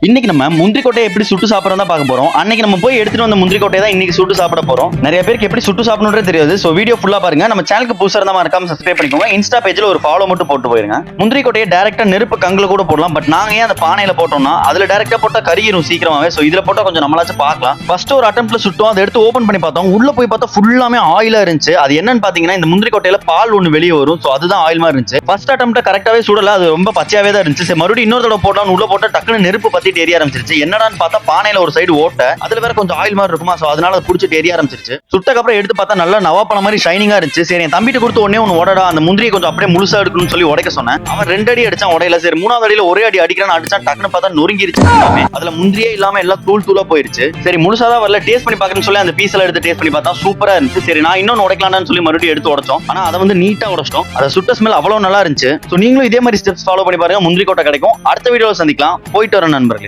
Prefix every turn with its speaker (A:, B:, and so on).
A: இன்னைக்கு நம்ம முந்திரி கொட்டையை எப்படி சுட்டு சாப்பிடறதா பார்க்க போறோம். அன்னைக்கு நம்ம போய் எடுத்துட்டு வந்த முந்திரி கொட்டையை தான் இன்னைக்கு சுட்டு சாப்பிட போறோம். நிறைய பேருக்கு எப்படி சுட்டு சாப்பிடணும்ன்றே தெரியாது. சோ வீடியோ ஃபுல்லா பாருங்க. நம்ம சேனலுக்கு புதுசா இருந்தா மறக்காம சப்ஸ்கிரைப் பண்ணிக்கோங்க. இன்ஸ்டா பேஜ்ல ஒரு ஃபாலோ மட்டும் போட்டு போயிருங்க. முந்திரி கொட்டையை டைரக்டா நெருப்பு கங்குல கூட போடலாம். பட் நாங்க ஏன் அந்த பானையில போட்டோம்னா அதுல டைரக்டா போட்டா கருகிரும் சீக்கிரமாவே. சோ இதுல போட்டா கொஞ்சம் நம்மளாச்சும் பார்க்கலாம். ஃபர்ஸ்ட் ஒரு அட்டெம்ப்ட்ல சுட்டோம். அதை எடுத்து ஓபன் பண்ணி பார்த்தோம். உள்ள போய் பார்த்தா ஃபுல்லாமே ஆயிலா இருந்துச்சு. அது என்னன்னு பாத்தீங்கன்னா இந்த முந்திரி கொட்டையில பால் ஒண்ணு வெளியே வரும். சோ அதுதான் ஆயில் மாதிரி இருந்துச்சு. ஃபர்ஸ்ட் அட்டெம்ப்ட் கரெக்டாவே சுடல. அது ரொம்ப பச்சையாவே தான் இருந்துச்சு. சரி மறுபடியும் இன்னொரு தடவை போடலாம். உள்ள போட்டா டக்குன்னு நெருப்பு பத்தி எரிய ஆரம்பிச்சிருச்சு. என்னடான்னு பார்த்தா பானையில ஒரு சைடு ஓட்ட, அதுல வேற கொஞ்சம் ஆயில் மாதிரி இருக்குமா. சோ அதனால அது புடிச்சிட்டு எரிய ஆரம்பிச்சிருச்சு. சுட்டக்கு அப்புறம் எடுத்து பார்த்தா நல்லா நவாப்பழம் மாதிரி ஷைனிங்கா இருந்துச்சு. சரி என் தம்பிட்டு கொடுத்து ஒண்ணே ஒன்னு உடடா, அந்த முந்திரியை கொஞ்சம் அப்படியே முழுசா எடுக்கணும்னு சொல்லி உடைக்க சொன்னேன். அவன் 2 அடி அடிச்சான், உடையில. சரி 3வது அடியில ஒரே அடி அடிக்கிறான்னு அடிச்சான். டக்குன்னு பார்த்தா நொறுங்கிருச்சு. அதுல முந்திரியே இல்லாம எல்லாம் தூள் தூளா போயிருச்சு. சரி முழுசா தான் வரல, டேஸ்ட் பண்ணி பாக்கணும்னு சொல்லி அந்த பீஸ் எல்லாம் எடுத்து டேஸ்ட் பண்ணி பார்த்தா சூப்பரா இருந்துச்சு. சரி நான் இன்னொன்னு உடைக்கலாம்னு சொல்லி மறுபடியும் எடுத்து உடைச்சோம். ஆனா அதை வந்து நீட்டா உடைச்சிட்டோம். அதை சுட்ட ஸ்மெல் அவ்வளவு நல்லா இருந்துச்சு. சோ நீங்களும் இதே மாதிரி ஸ்டெப்ஸ் ஃபாலோ பண்ணி பாருங்க, முந்திரி கொட்டை கிடைக்கும். அடுத்த வீடியோல சந்திக்கலாம். போயிட்டு வரேன் நண்பர்களே.